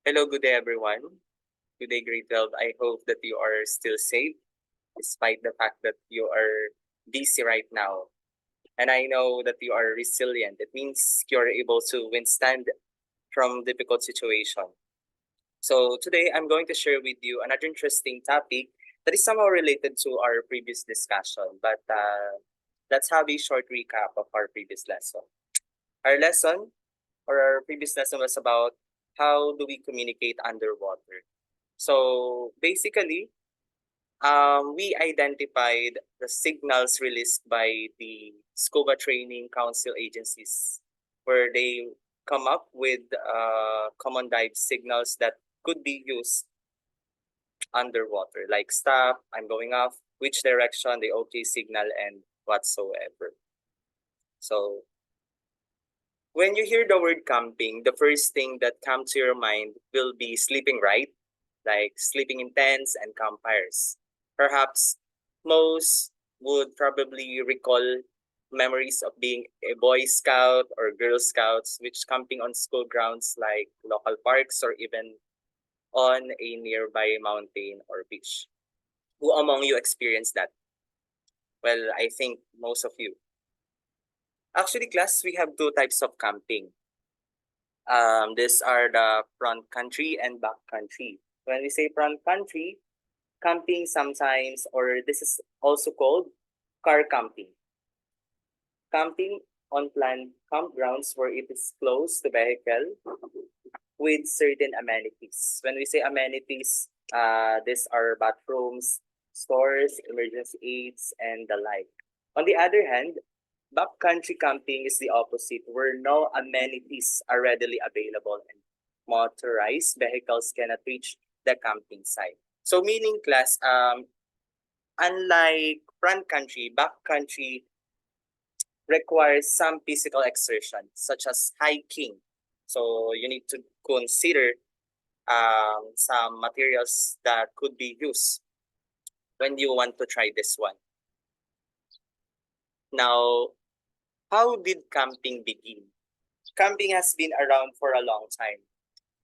Hello, good day, everyone. Good day, grade 12. I hope that you are still safe despite the fact that you are busy right now. And I know that you are resilient. It means you're able to withstand from difficult situation. So today I'm going to share with you another interesting topic that is somehow related to our previous discussion. But let's have a short recap of our previous lesson. Our lesson or our previous lesson was about how do we communicate underwater. So basically, we identified the signals released by the scuba training council agencies, where they come up with common dive signals that could be used underwater, like stop, I'm going off, which direction, the OK signal, and whatsoever. So when you hear the word camping, the first thing that comes to your mind will be sleeping, right? Like sleeping in tents and campfires. Perhaps most would probably recall memories of being a Boy Scout or Girl Scouts, which camping on school grounds like local parks or even on a nearby mountain or beach. Who among you experienced that? Well, I think most of you. Actually, class, we have two types of camping. These are the front country and back country. When we say front country, camping sometimes, or this is also called car camping. Camping on planned campgrounds where it is close to vehicle with certain amenities. When we say amenities, these are bathrooms, stores, emergency aids, and the like. On the other hand, backcountry camping is the opposite, where no amenities are readily available and motorized vehicles cannot reach the camping site. So meaning class, unlike front country, backcountry requires some physical exertion, such as hiking. So you need to consider some materials that could be used when you want to try this one. Now, how did camping begin? Camping has been around for a long time.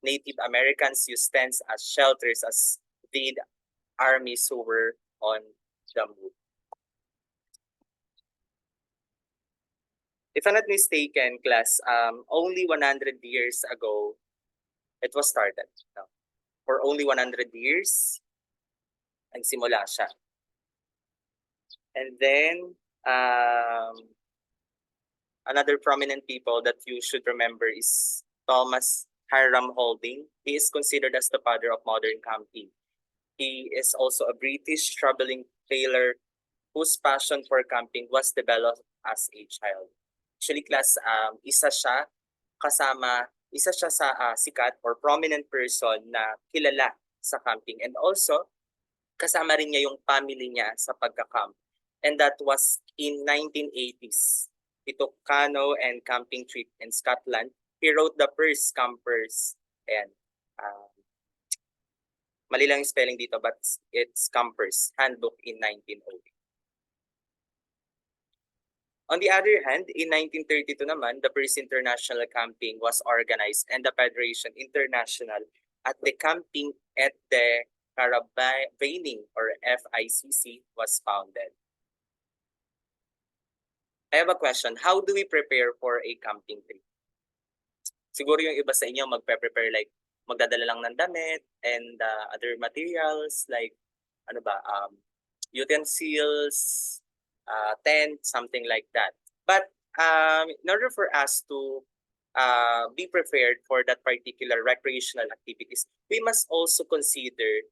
Native Americans used tents as shelters, as did armies who were on the move. If I'm not mistaken, class, only 100 years ago, it was started. No? For only 100 years, nagsimula siya. And then, another prominent people that you should remember is Thomas Hiram Holding. He is considered as the father of modern camping. He is also a British traveling tailor whose passion for camping was developed as a child. Actually, class, isa siya sa sikat or prominent person na kilala sa camping. And also, kasama rin niya yung family niya sa pagka-camp. And that was in 1980s. He took canoe and camping trip in Scotland. He wrote the first campers. And mali lang yung spelling dito, but it's Campers Handbook in 1908. On the other hand, in 1932 naman, the first international camping was organized and the Federation International at the Camping at the Carabaining or FICC was founded. I have a question. How do we prepare for a camping trip? Siguro yung iba sa inyo magpe-prepare like magdadala lang ng damit and other materials like ano ba, utensils, tent, something like that. But in order for us to be prepared for that particular recreational activities, we must also consider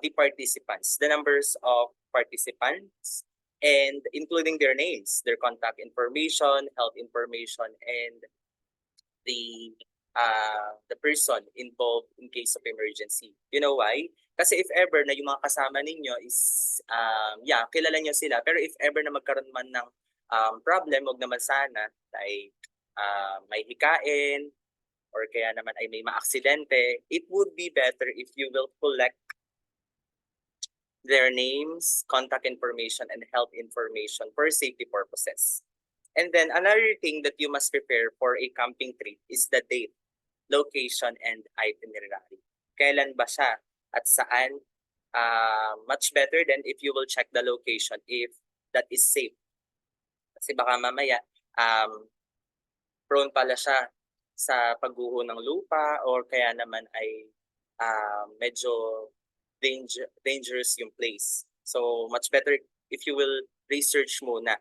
the participants, the numbers of participants, and including their names, their contact information, health information, and the person involved in case of emergency. You know why? Kasi if ever na yung mga kasama ninyo is, kilala nyo sila. Pero if ever na magkaroon man ng problem, wag naman sana, like may hikain, or kaya naman ay may maaksidente, it would be better if you will collect their names, contact information, and health information for safety purposes. And then another thing that you must prepare for a camping trip is the date. location, and itinerary. Kailan ba siya at saan? Much better than if you will check the location if that is safe. Kasi baka mamaya, prone pala siya sa pagguho ng lupa or kaya naman ay medyo dangerous yung place. So much better if you will research muna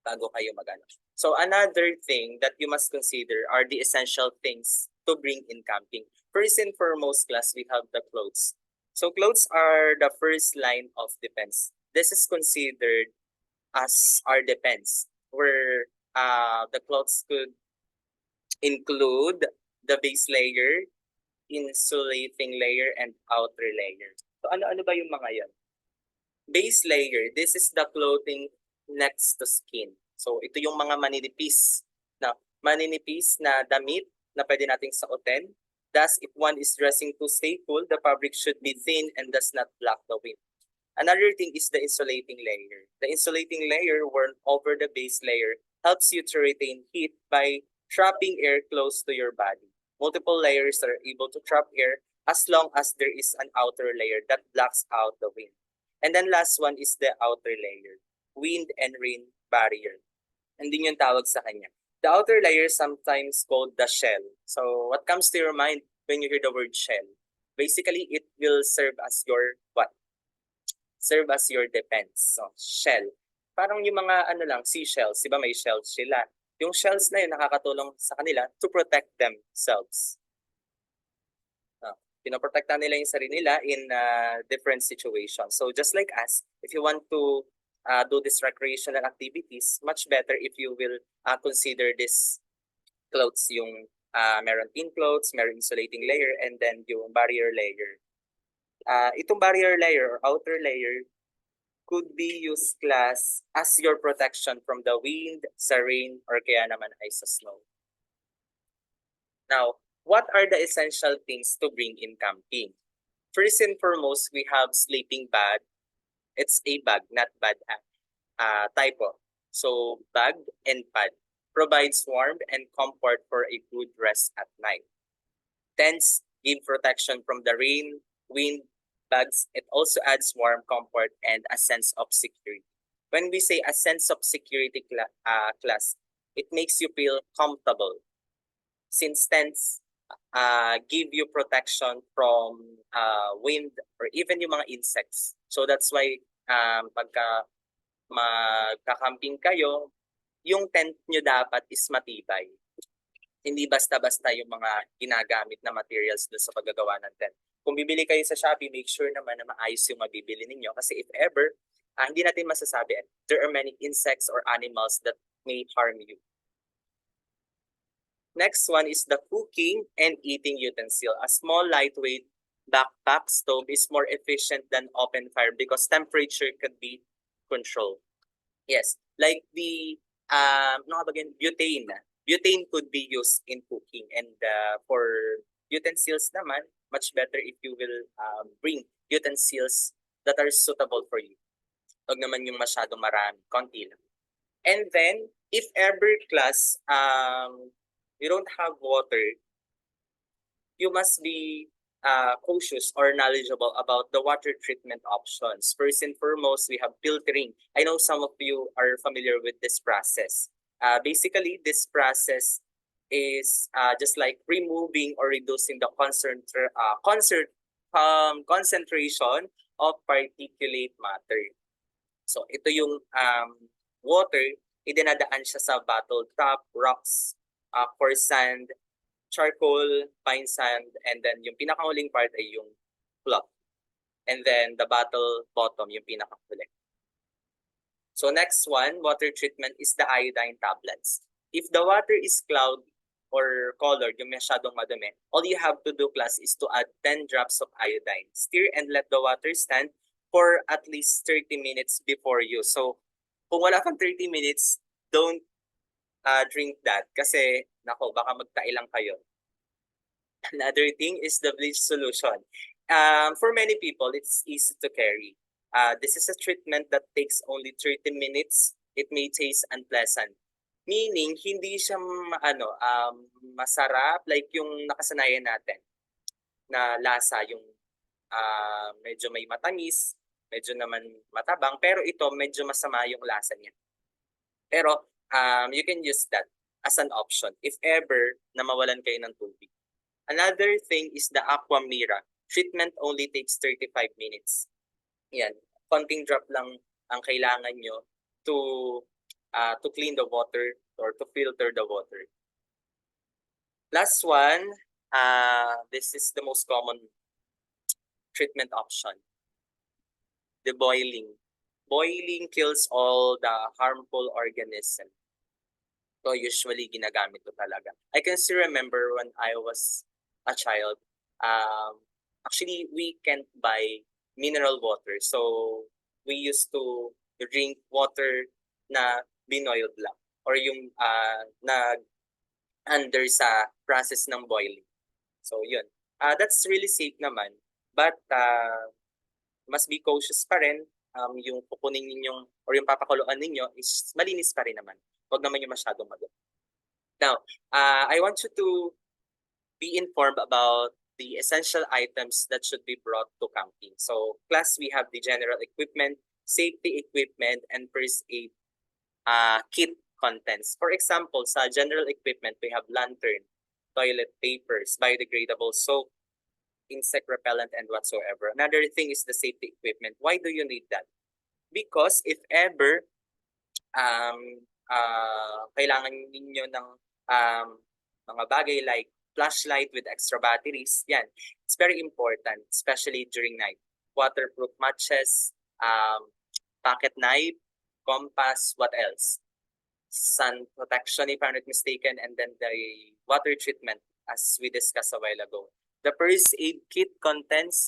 bago kayo magano. So another thing that you must consider are the essential things to bring in camping. First and foremost, class, we have the clothes. So clothes are the first line of defense. This is considered as our defense, where the clothes could include the base layer, insulating layer, and outer layer. So ano-ano ba yung mga yan? Base layer, this is the clothing next to skin. So ito yung mga maninipis na damit na pwede nating suotin. Thus, if one is dressing to stay cool, the fabric should be thin and does not block the wind. Another thing is the insulating layer. The insulating layer worn over the base layer helps you to retain heat by trapping air close to your body. Multiple layers are able to trap air as long as there is an outer layer that blocks out the wind. And then last one is the outer layer, wind and rain barrier. Hindi yung tawag sa kanya. The outer layer is sometimes called the shell. So what comes to your mind when you hear the word shell? Basically, it will serve as your what? Serve as your defense. So, shell. Parang yung mga seashells, di ba may shells sila. Yung shells na yun nakakatulong sa kanila to protect themselves. Pinoprotektan nila yung sarili nila in different situations. So just like us, if you want to do these recreational activities, much better if you will consider this clothes, yung meron thin clothes, meron insulating layer, and then yung barrier layer. Itong barrier layer or outer layer could be used, class, as your protection from the wind, sa rain, or kaya naman ay sa snow. Now, what are the essential things to bring in camping? First and foremost, we have sleeping bag. It's a bag, not bad typo. So bag and pad provides warmth and comfort for a good rest at night. Tents give protection from the rain, wind, bugs. It also adds warm comfort and a sense of security. When we say a sense of security, class, it makes you feel comfortable. Since tents give you protection from wind or even yung mga insects. So that's why pagka magka-camping kayo, yung tent nyo dapat is matibay. Hindi basta-basta yung mga ginagamit na materials doon sa paggagawa ng tent. Kung bibili kayo sa Shopee, make sure naman na maayos yung mabibili ninyo. Kasi if ever, hindi natin masasabi, there are many insects or animals that may harm you. Next one is the cooking and eating utensil. A small, lightweight backpack stove is more efficient than open fire because temperature could be controlled. Yes, like the butane. Butane could be used in cooking, and for utensils naman, much better if you will bring utensils that are suitable for you. Huwag naman yung masyadong marami, konti lang. And then, if ever, class, you don't have water, you must be cautious or knowledgeable about the water treatment options. First and foremost, we have filtering. I know some of you are familiar with this process. Basically, this process is just like removing or reducing the concentration of particulate matter. So ito yung water, idinadaan siya sa bottle top, rocks, coarse sand, charcoal, fine sand, and then yung pinakahuling part ay yung cloth. And then the bottle bottom, yung pinakahuli. So next one, water treatment, is the iodine tablets. If the water is cloudy or colored, yung masyadong madumi, all you have to do, class, is to add 10 drops of iodine. Stir and let the water stand for at least 30 minutes before use. So kung wala kang 30 minutes, don't drink that kasi nako, baka magtailang kayo. Another thing is the bleach solution. For many people, it's easy to carry. This is a treatment that takes only 30 minutes. It may taste unpleasant. Meaning, hindi siya masarap like yung nakasanayan natin na lasa, yung medyo may matamis, medyo naman matabang, pero ito medyo masama yung lasa niya. Pero you can use that as an option if ever na mawalan kayo ng tubig. Another thing is the Aqua Mira. Treatment only takes 35 minutes. Yan, konting drop lang ang kailangan nyo to clean the water or to filter the water. Last one, this is the most common treatment option. The boiling. Boiling kills all the harmful organisms. So usually ginagamit ko talaga. I can still remember when I was a child, actually we can't buy mineral water. So we used to drink water na binoiled lang or yung na under sa process ng boiling. So yun. That's really safe naman. But must be cautious pa rin. Yung kukunin ninyong or yung papakuluan ninyo is malinis pa rin naman. Huwag naman yung masyadong magot. Now, I want you to be informed about the essential items that should be brought to camping. So, class, we have the general equipment, safety equipment, and first aid kit contents. For example, sa general equipment, we have lantern, toilet papers, biodegradable soap, insect repellent, and whatsoever. Another thing is the safety equipment. Why do you need that? Because if ever kailangan ninyo ng mga bagay like flashlight with extra batteries, yan. It's very important, especially during night. Waterproof matches, pocket knife, compass, what else? Sun protection, if I'm not mistaken, and then the water treatment, as we discussed a while ago. The first aid kit contents,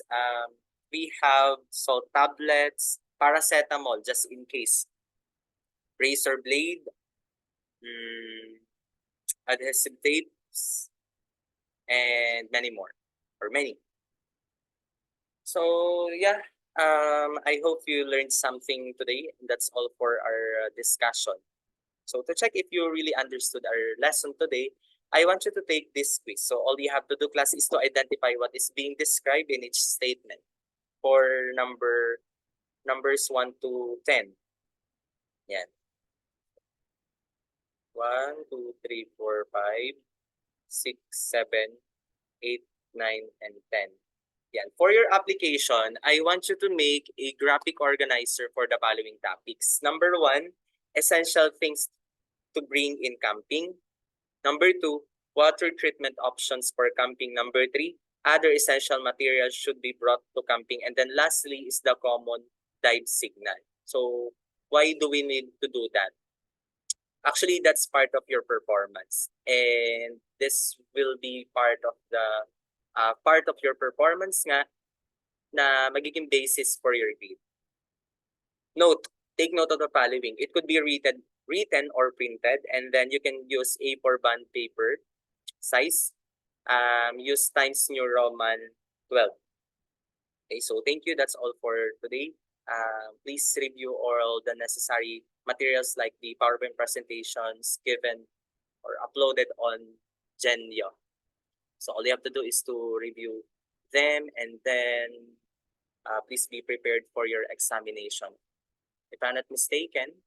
we have salt tablets, paracetamol, just in case, razor blade, adhesive tapes, and many more, or many. So yeah, I hope you learned something today. That's all for our discussion. So to check if you really understood our lesson today, I want you to take this quiz. So all you have to do, class, is to identify what is being described in each statement for numbers 1 to 10. Yan. 1, 2, 3, 4, 5, 6, 7, 8, 9, and 10. Yan. For your application, I want you to make a graphic organizer for the following topics. Number 1, essential things to bring in camping. Number 2, water treatment options for camping. Number 3, other essential materials should be brought to camping. And then lastly is the common dive signal. So why do we need to do that? Actually, that's part of your performance. And this will be part of your performance nga na magiging basis for your grade. Note, take note of the following. It could be written or printed, and then you can use A4 bond paper size. Use Times New Roman 12. Okay, so thank you. That's all for today. Please review all the necessary materials like the PowerPoint presentations given or uploaded on Genio. So all you have to do is to review them, and then please be prepared for your examination. If I'm not mistaken,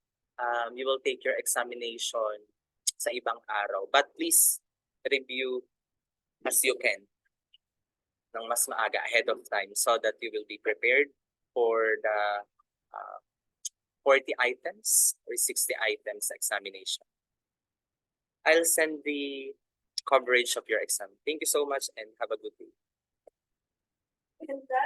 you will take your examination sa ibang araw. But please review as you can ng mas maaga ahead of time so that you will be prepared for the 40 items or 60 items examination. I'll send the coverage of your exam. Thank you so much and have a good day. Ganda.